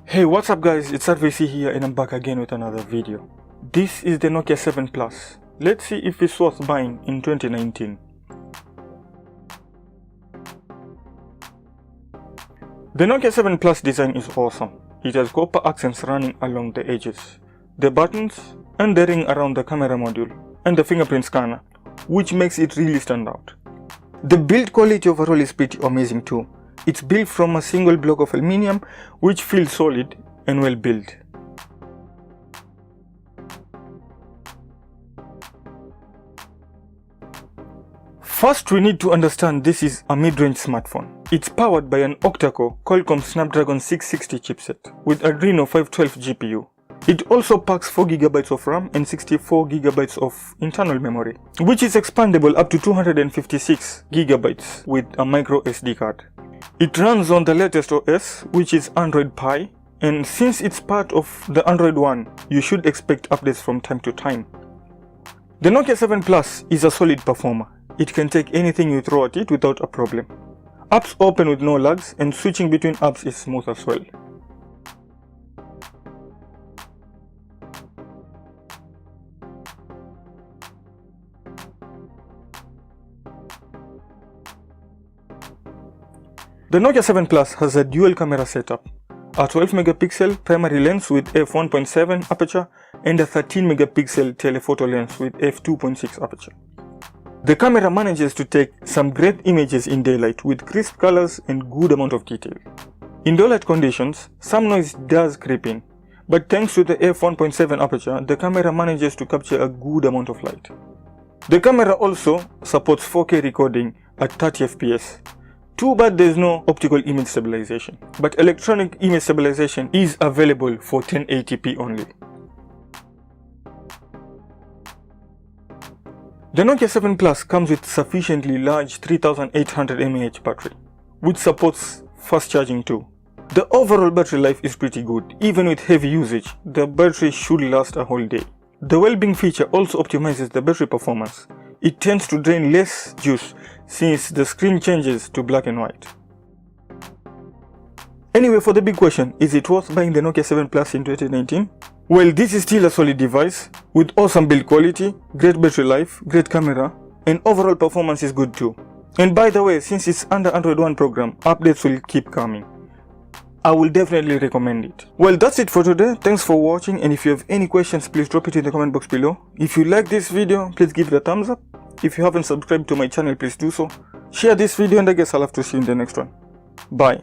Hey, what's up guys, it's R.V.C here and I'm back again with another video. This is the Nokia 7 Plus. Let's see if it's worth buying in 2019. The Nokia 7 Plus design is awesome. It has copper accents running along the edges, the buttons and the ring around the camera module and the fingerprint scanner, which makes it really stand out. The build quality overall is pretty amazing too. It's built from a single block of aluminium which feels solid and well built. First, we need to understand this is a mid-range smartphone. It's powered by an octa-core Qualcomm Snapdragon 660 chipset with Adreno 512 GPU. It also packs 4GB of RAM and 64GB of internal memory, which is expandable up to 256GB with a micro SD card. It runs on the latest OS, which is Android Pie, and since it's part of the Android One, you should expect updates from time to time. The Nokia 7 Plus is a solid performer. It can take anything you throw at it without a problem. Apps open with no lags and switching between apps is smooth as well. The Nokia 7 Plus has a dual camera setup, a 12MP primary lens with f1.7 aperture and a 13MP telephoto lens with f2.6 aperture. The camera manages to take some great images in daylight with crisp colors and good amount of detail. In low-light conditions, some noise does creep in, but thanks to the f1.7 aperture, the camera manages to capture a good amount of light. The camera also supports 4K recording at 30fps. Too bad there's no optical image stabilization, but electronic image stabilization is available for 1080p only. The Nokia 7 Plus comes with sufficiently large 3800 mAh battery, which supports fast charging too. The overall battery life is pretty good. Even with heavy usage, the battery should last a whole day. The well-being feature also optimizes the battery performance. It tends to drain less juice since the screen changes to black and white. Anyway, for the big question, is it worth buying the Nokia 7 Plus in 2019? Well, this is still a solid device with awesome build quality, great battery life, great camera, and overall performance is good too. And by the way, since it's under Android One program, updates will keep coming. I will definitely recommend it. Well, that's it for today. Thanks for watching, and if you have any questions, please drop it in the comment box below. If you like this video, please give it a thumbs up. If you haven't subscribed to my channel, please do so. Share this video, and I guess I'll have to see you in the next one. Bye.